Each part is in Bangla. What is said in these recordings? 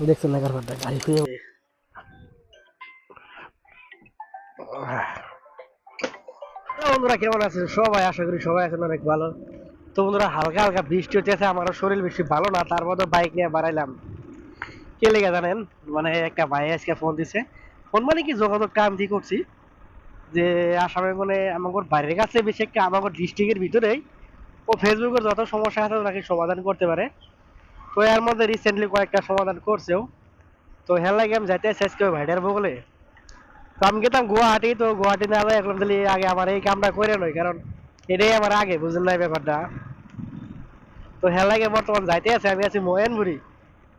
দেখছেন না কারবারটা গাড়ি খুঁজে বন্ধুরা কেমন আছেন সবাই? আশা করি সবাই আছেন অনেক ভালো। তো বন্ধুরা হালকা হালকা বৃষ্টি হচ্ছে, আমারও শরীর বেশি ভালো না, তার মধ্যে বাইক নিয়ে বাড়াইলাম। কে লেগে জানেন? মানে একটা ভাই আজকে ফোন দিছে, ফোন মানে কি যোগাযোগ টাইম ঠিক করছি যে আসামে মানে আমাদের বাড়ির কাছে বেশি একটা আমাদের ডিস্ট্রিক্টের ভিতরেই ও ফেসবুকের যত সমস্যা আছে নাকি সমাধান করতে পারে। তো এর মধ্যে রিসেন্টলি কয়েকটা সমাধান করছেও। তো হেল লাগে আমি যাইতে আজকে ওই ভাইটার বগলে। তো আমি গেতাম গুয়াহাটি, তো গুয়াহাটি না যাই এখন তাহলে আগে আমার এই কামটা করে নই, কারণ এটাই আমার আগে বুঝলেন না এই ব্যাপারটা। তো হেল লাগে বর্তমান যাইতে আছে, আমি আছি মহেনপুরি।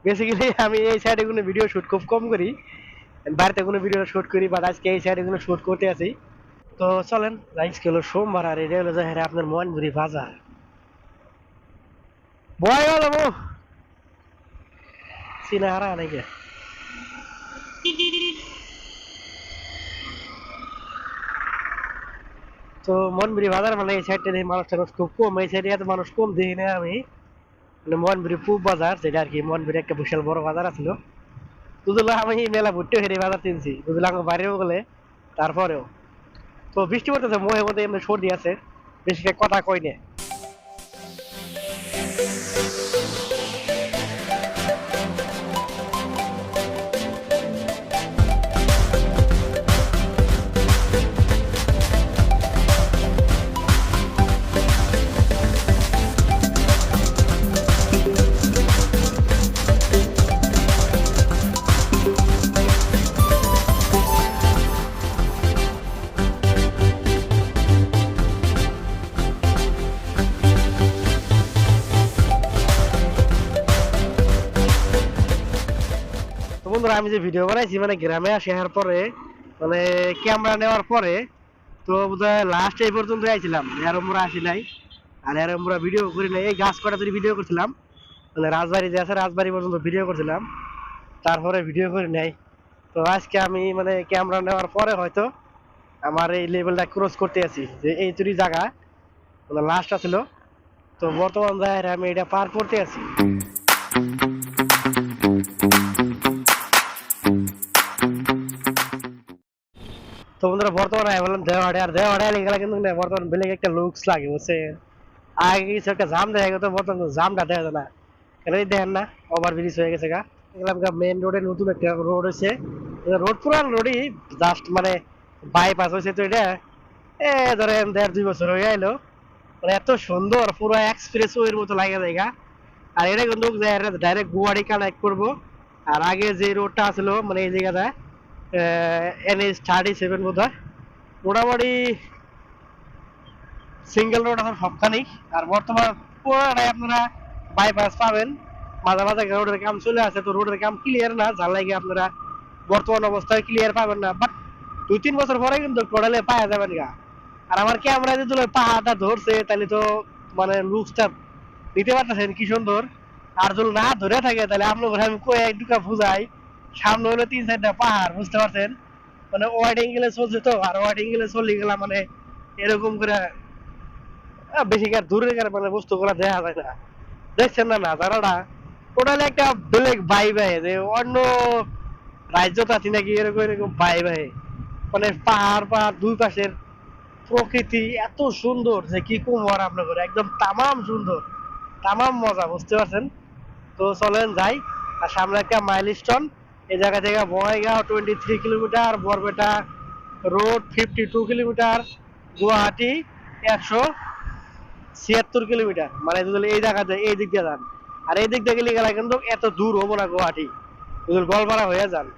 বেসিক্যালি আমি এই সাইডে কোনো ভিডিও শুট খুব কম করি, বাড়িতে কোনো ভিডিও শুট করি, বাট আজকে এই সাইডে কোনো শুট করতে আছি। তো চলেন আজকে হলো সোমবার, আর এটা হলো যায় আপনার মহেনপুরি বাজার। বয় যাবো চিনা হারা নাকি। তো মনপুরি বাজার মানে এই সাইডটা দেখি মানুষ টানুষ খুব কম, এই সাইডে এত মানুষ কম দেখি না আমি। মানে মনপুরি পূব বাজার যেটা আর কি, মনপুরি একটা বিশাল বড় বাজার আছিল। বুঝলো আমি মেলা ভুট্টে হেরে বাজার চিনছি, বুঝলো আমার বাইরেও গেলে তারপরেও। তো বৃষ্টি পড়তেছে, মহে মধ্যে এমনি সর্দি আছে, বেশি কথা কই না। তো বন্ধুরা আমি যে ভিডিও বানাইছি মানে গ্রামে আসার পরে, মানে ক্যামেরা নেওয়ার পরে, তো বোধহয় লাস্ট এই পর্যন্ত আইছিলাম, এর আমরা আসি নাই। আর এর আমরা ভিডিও করি নাই, এই গাছ কটা তৈরি ভিডিও করছিলাম, মানে রাজবাড়ি যে আছে রাজবাড়ি পর্যন্ত ভিডিও করছিলাম, তারপরে ভিডিও করি নাই। তো আজকে আমি মানে ক্যামেরা নেওয়ার পরে হয়তো আমার এই লেভেলটা ক্রস করতে আছি, যে এই তৈরি জায়গা মানে লাস্ট ছিল। তো বর্তমান জায়গায় আমি এটা পার করতে আছি। তো বন্ধুরা বর্তমানে আমি বললাম দেওয়াড়ে, আর দেওয়াড়ে গেলে কিন্তু বর্তমান বেলেগ একটা লুকস লাগে বুঝছেন। আগে কিছু একটা জাম দেখা গেতো, বর্তমান জামটা দেখা যায় না, কেন দেখেন না ওভার ব্রিজ হয়ে গেছে গা। দেখলাম মেন রোডে নতুন একটা রোড হয়েছে, রোড পুরান রোডই, জাস্ট মানে বাইপাস হয়েছে। তো এটা ধরেন 1.5-2 বছর হয়ে এলো, মানে এত সুন্দর পুরো এক্সপ্রেস ওয়ের মতো লাগে জায়গা। আর এটা কিন্তু ডাইরেক্ট গুয়াহাটি কানেক্ট করবো। আর আগে যে রোডটা আসলো মানে এই জায়গাটা NH-37 বোধ হয়, মোটামুটি সিঙ্গেল রোড এখন সবখানেই। আর বর্তমান পুরোটাই আপনারা বাইপাস পাবেন। মাঝে মাঝে রোডের কাম চলে আসে, তো রোডের কাম ক্লিয়ার না, যার লাগে আপনারা বর্তমান অবস্থায় ক্লিয়ার পাবেন না, বাট 2-3 বছর পরে কিন্তু টোটালে পাওয়া যাবেন গা। আর আমার ক্যামেরা যদি পাহাড়টা ধরছে তাহলে তো মানে লুকসটা নিতে পারতেছেন কি সুন্দর। আর যদি না ধরে থাকে তাহলে আপনার ঘরে আমি কয়ে দুটা বুঝাই, সামনে হলো 3-4টা পাহাড়, বুঝতে পারছেন। মানে ওয়াইড অ্যাঙ্গেলে চলছে, তো আর ওয়াইড অ্যাঙ্গেলে চলে গেলাম মানে এরকম করে বেশি কার দূরের কার মানে বস্তুগুলো দেখা যায় না। দেখছেন না নাজারাটা টোটালি একটা বেলেগ ভাই ভাই, যে অন্য রাজ্যতে আছি নাকি এরকম এরকম ভাই ভাই। মানে পাহাড় পাহাড় দুই পাশের প্রকৃতি এত সুন্দর যে কি কম আর আপনার করে, একদম তামাম সুন্দর, তামাম মজা, বুঝতে পারছেন। তো চলেন যাই। আর সামনে একটা মাইলস্টোন, এই জায়গা থেকে Bongaigaon 23 kilometre, Barpeta road 52 kilometre, Guwahati 176 kilometre. মানে যদি এই জায়গাতে এই দিক দিয়ে যান, আর এই দিক দিয়ে গেলে গেলে কিন্তু এত দূর হবো না গুয়াহাটি, যদি গোলপাড়া হয়ে যান।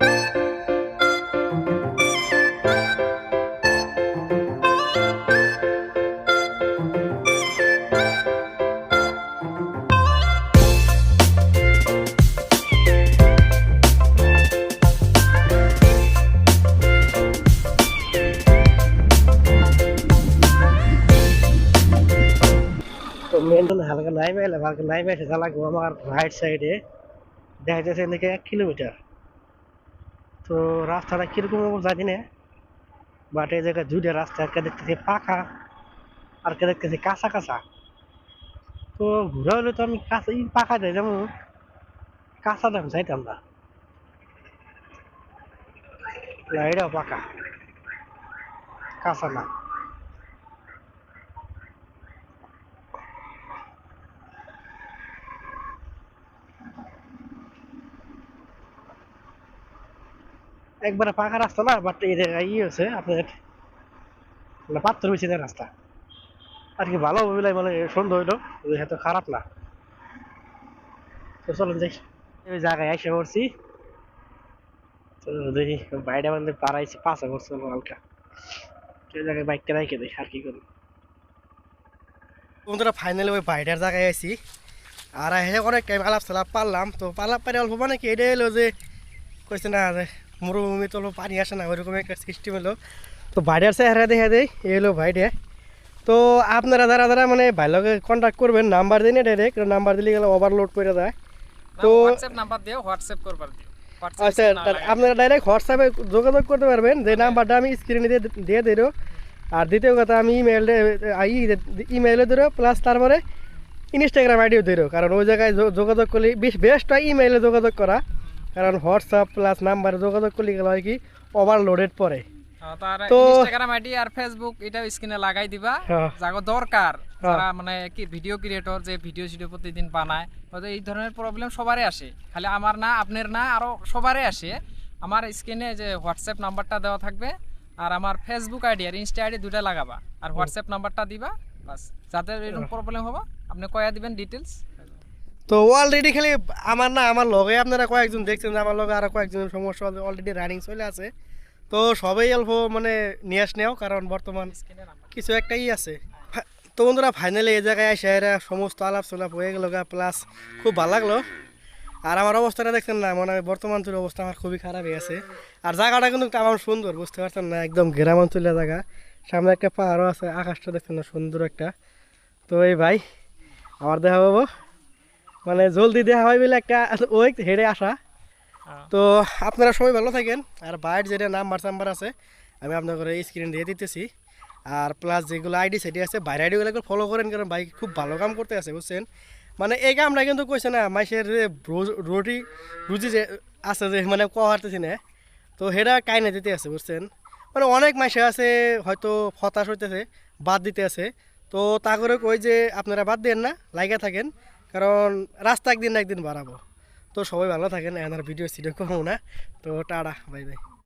তো মেন হালকা নাই মেলে, হালকা নাই মেলে লাগবো আমার রাইট সাইডে, দেখা যাচ্ছে এদিকে 1 কিলোমিটার। তো রাস্তাটা কিরকম হবো জানি না, বাট এই জায়গায় দুইটা রাস্তা, একটা দেখতেছি পাকা আর একটা দেখতেছি কাঁচা কাঁচা। তো ঘুরে হলে তো আমি কাঁচা পাকা যাই, যেমন কাঁচা দাম চাইতাম না, না এটাও পাকা, কাঁচা না। একবারে পাকা রাস্তা না, বাট এই জায়গায় হচ্ছে আপনার মানে পাথর মিশিয়ে রাস্তা আর কি, ভালো বুঝলাই মানে সুন্দর হইলো, এত খারাপ না। তো চলুন যাই, ওই জায়গায় এসে পড়ছি। দেখি বাইরে মানে পাড়াইছি, পাঁচা করছে হালকা, সেই জায়গায় বাইকটা রেখে দেয় আর কি করি। বন্ধুরা ফাইনালি ওই বাইরের জায়গায় আইছি, আর এসে অনেক টাইম আলাপ সালাপ পারলাম। তো পালাপ পারে অল্প মানে কি এটাই এলো যে কইছে না যে মরুভূমি তো পানি আসে না, ওইরকম একটা সিস্টেম এলো। তো বাইরের চেহারা দেখে দেয় এই এলো বাইরে। তো আপনারা যারা যারা মানে ভাইলোকে কন্ট্যাক্ট করবেন, নাম্বার দিন ডাইরেক্ট, নাম্বার দিলে গেলে ওভারলোড করে দেয়। তো হোয়াটসঅ্যাপ নাম্বার দিও, হোয়াটসঅ্যাপ করবার দিও। আচ্ছা, আপনারা ডাইরেক্ট হোয়াটসঅ্যাপে যোগাযোগ করতে পারবেন, যে নাম্বারটা আমি স্ক্রিনে দিয়ে দিল। আর দ্বিতীয় কথা আমি ইমেইলে দিল, প্লাস তারপরে ইনস্টাগ্রাম আইডিও দিল, কারণ ওই জায়গায় যোগাযোগ করলে বেস্ট হয় ইমেইলে যোগাযোগ করা, কারণ হোয়াটসঅ্যাপ প্লাস নাম্বারে যোগাযোগ করলে গেলে হয় কি ওভারলোডেড পরে। তো ইনস্টাগ্রাম আইডি আর ফেসবুক এটাও স্ক্রিনে লাগাই দিবা, যাগো দরকার যারা মানে কি ভিডিও ক্রিয়েটর, যে ভিডিও প্রতিদিন বানায়, হয়তো এই ধরনের প্রবলেম সবারই আসে, খালি আমার না আপনার না আরো সবারই আসে। আমার স্ক্রিনে যে হোয়াটসঅ্যাপ নাম্বারটা দেওয়া থাকবে, আর আমার ফেসবুক আইডি আর ইনস্টা আইডি দুটা লাগাবা, আর হোয়াটসঅ্যাপ নাম্বারটা দিবা, বাস। যাদের এরকম প্রবলেম হবে আপনি কয়া দিবেন ডিটেলস। তো অলরেডি খালি আমার না, আমার লগে আপনারা কয়েকজন দেখছেন যে আমার লগে আরো কয়েকজনের সমস্যা অলরেডি রানিং চলে আছে। তো সবাই অল্প মানে নিয়ে নেও, কারণ বর্তমান কিছু একটাই আছে। তো বন্ধুরা ফাইনালি এই জায়গায় এসে এরা সমস্ত আলাপ সলাপ হয়ে গেল, প্লাস খুব ভালো লাগলো। আর আমার অবস্থাটা দেখছেন না, মানে বর্তমান তোর অবস্থা আমার খুবই খারাপ হয়ে আছে। আর জায়গাটা কিন্তু আমার সুন্দর, বুঝতে পারছেন না, একদম গ্রামাঞ্চলের জায়গা, সামনে একটা পাহাড়ও আছে, আকাশটা দেখছেন না সুন্দর একটা। তো এই ভাই আবার দেখা পাবো, মানে জলদি দেখা হয় বলে একটা ওই হেরে আসা। তো আপনারা সবাই ভালো থাকেন, আর বাইরের যেটা নাম্বার আছে আমি আপনাদের স্ক্রিন দিয়ে দিতেছি। আর প্লাস যেগুলো আইডি সেটি আছে বাইরের আইডিগুলো ফলো করেন, কারণ বাইক খুব ভালো কাম করতে আছে, বুঝছেন। মানে এই কামটা কিন্তু কইছে না মাইসের যে রুজি যে আছে যে মানে হারতেছি না, তো সেটা কাইনে দিতে আছে, বুঝছেন। মানে অনেক মাইসে আছে হয়তো হতাশ হইতেছে, বাদ দিতে আছে। তো তা করে কই যে আপনারা বাদ দেন না, লাইগা থাকেন, কারণ রাস্তা একদিন না একদিন বাড়াবো। তো সবাই ভালো থাকেন, এখন আর ভিডিও করবো না। তো টাটা, বাই বাই।